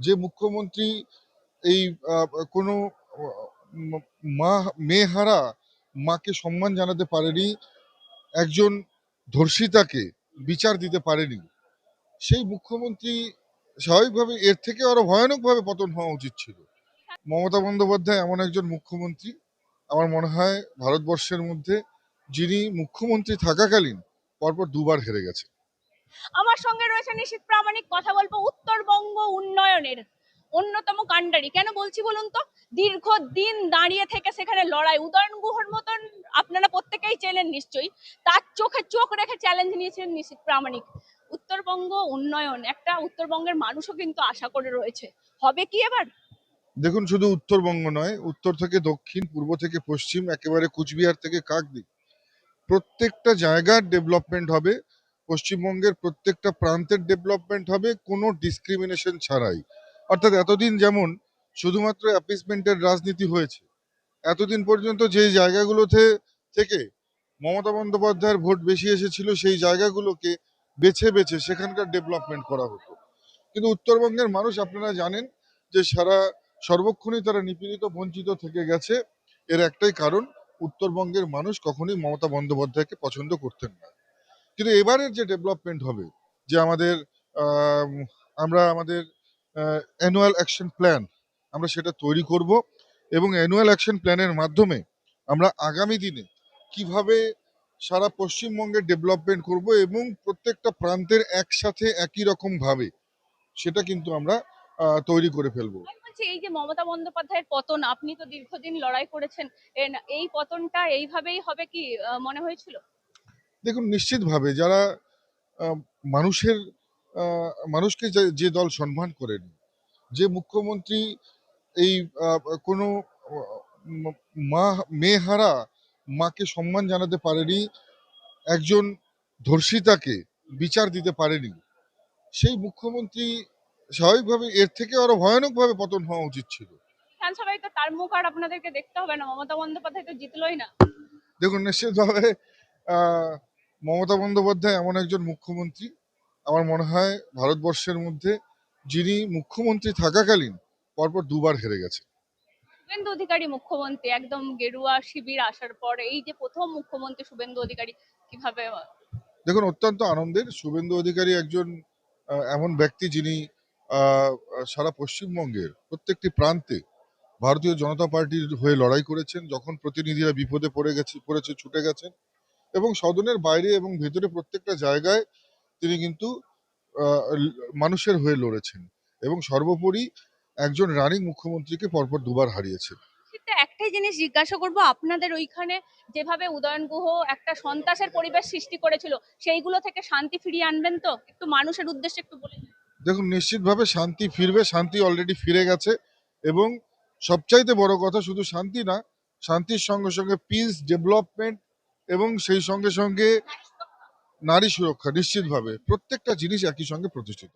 যে মুখ্যমন্ত্রী এই কোনো মা মেয়েহারা মাকে সম্মান জানাতে পারেনি, একজন ধর্ষিতাকে বিচার দিতে পারেনি, সেই মুখ্যমন্ত্রী স্বাভাবিকভাবে এর থেকে আরো ভয়ানকভাবে পতন হওয়া উচিত ছিল। মমতা বন্দ্যোপাধ্যায় এমন একজন মুখ্যমন্ত্রী আমার মনে হয় ভারতবর্ষের মধ্যে, যিনি মুখ্যমন্ত্রী থাকাকালীন পরপর দুবার হেরে গেছে। আমার সঙ্গে রয়েছে নিশীথ প্রামাণিক। কথা বলবো উত্তরবঙ্গ উন্নয়নের অন্যতম কাণ্ডারি। কেন বলছি বলুন তো, দীর্ঘদিন দাঁড়িয়ে থেকে সেখানে লড়াই। উদয়ন গুহর মতন আপনারা প্রত্যেকেই চেনেন নিশ্চয়ই, তার চোখে চোখ রেখে চ্যালেঞ্জ নিয়েছিলেন নিশীথ প্রামাণিক। উত্তরবঙ্গ উন্নয়ন, একটা উত্তরবঙ্গের মানুষও কিন্তু আশা করে রয়েছে, হবে কি এবার? দেখুন, শুধু উত্তরবঙ্গ নয়, উত্তর থেকে দক্ষিণ, পূর্ব থেকে পশ্চিম, একেবারে কুচবিহার থেকে কাকদ্বীপ, প্রত্যেকটা জায়গার ডেভেলপমেন্ট হবে। পশ্চিমবঙ্গের প্রত্যেকটা প্রান্তের ডেভেলপমেন্ট হবে কোনো ডিসক্রিমিনেশন ছাড়াই। অর্থাৎ এতদিন যেমন শুধুমাত্র অ্যাপিসমেন্টের রাজনীতি হয়েছে, এতদিন পর্যন্ত যে জায়গাগুলোতে থেকে মমতা বন্দ্যোপাধ্যায়ের ভোট বেশি এসেছিল, সেই জায়গাগুলোকে বেছে বেছে সেখানকার ডেভেলপমেন্ট করা হতো। কিন্তু উত্তরবঙ্গের মানুষ, আপনারা জানেন যে সর্বক্ষণই তারা নিপীড়িত বঞ্চিত থেকে গেছে। এর একটাই কারণ, উত্তরবঙ্গের মানুষ কখনোই মমতা বন্দ্যোপাধ্যায়কে পছন্দ করতেন না। কিন্তু এবারের যে ডেভেলপমেন্ট হবে, যে আমরা আমাদের অ্যানুয়াল অ্যাকশন প্ল্যান আমরা সেটা তৈরি করব, এবং অ্যানুয়াল অ্যাকশন প্ল্যানের মাধ্যমে আমরা আগামী দিনে কিভাবে সারা পশ্চিমবঙ্গের ডেভেলপমেন্ট করব এবং প্রত্যেকটা প্রান্তের একসাথে একই রকম ভাবে সেটা কিন্তু আমরা তৈরি করে ফেলবো। বলছি, এই যে মমতা বন্দ্যোপাধ্যায়ের পতন, আপনি তো দীর্ঘদিন লড়াই করেছেন, এই পতনটা এইভাবেই হবে কি মনে হয়েছিল? দেখুন, নিশ্চিতভাবে যারা আহ, মানুষের মানুষকে যে দল সম্মান করেন, যে মুখ্যমন্ত্রী এই কোনো মা মেয়েহারা মাকে সম্মান জানাতে পারেনি, একজন ধর্ষিতাকে বিচার দিতে পারেনি, সেই মুখ্যমন্ত্রী স্বাভাবিকভাবে এর থেকে আরো ভয়ানকভাবে পতন হওয়া উচিত ছিল। বিধানসভায় তো তার মুখ আর আপনাদেরকে দেখতে হবে না, মমতা বন্দ্যোপাধ্যায় তো জিতলই না। দেখুন, নিশ্চিতভাবে আহ, মমতা বন্দ্যোপাধ্যায় এমন একজন মুখ্যমন্ত্রী আমার মনে হয় ভারতবর্ষের মধ্যে, যিনি মুখ্যমন্ত্রী থাকাকালীন পরপর দুবার হেরে গেছে। শুভেন্দু অধিকারী মুখ্যমন্ত্রী, একদম গেরুয়া শিবির আসার পর এই যে প্রথম মুখ্যমন্ত্রী শুভেন্দু অধিকারী, কিভাবে? দেখুন, অত্যন্ত আনন্দের। শুভেন্দু অধিকারী একজন এমন ব্যক্তি, যিনি আহ, সারা পশ্চিমবঙ্গের প্রত্যেকটি প্রান্তে ভারতীয় জনতা পার্টির হয়ে লড়াই করেছেন। যখন প্রতিনিধিরা বিপদে পড়েছে ছুটে গেছেন, এবং সদনের বাইরে এবং ভেতরে প্রত্যেকটা জায়গায় তিনি কিন্তু মানুষের হয়ে লড়েছেন, এবং সর্বোপরি একজন রানিং মুখ্যমন্ত্রীকে পরপর দুবার হারিয়েছেন। সেটা একটাই জিনিস জিজ্ঞাসা করব, আপনাদের ওইখানে যেভাবে উদয়ন গুহ একটা সন্ত্রাসের পরিবেশ সৃষ্টি করেছিল, সেইগুলো থেকে শান্তি ফিরিয়ে আনবেন তো? একটু মানুষের উদ্দেশ্যে একটু বলে দিন। দেখুন, নিশ্চিতভাবে শান্তি ফিরবে, শান্তি অলরেডি ফিরে গেছে। এবং সবচাইতে বড় কথা, শুধু শান্তি না, শান্তির সঙ্গে সঙ্গে পিস, ডেভেলপমেন্ট, এবং সেই সঙ্গে সঙ্গে নারী সুরক্ষা, নিশ্চিতভাবে প্রত্যেকটা জিনিস একই সঙ্গে প্রতিষ্ঠিত।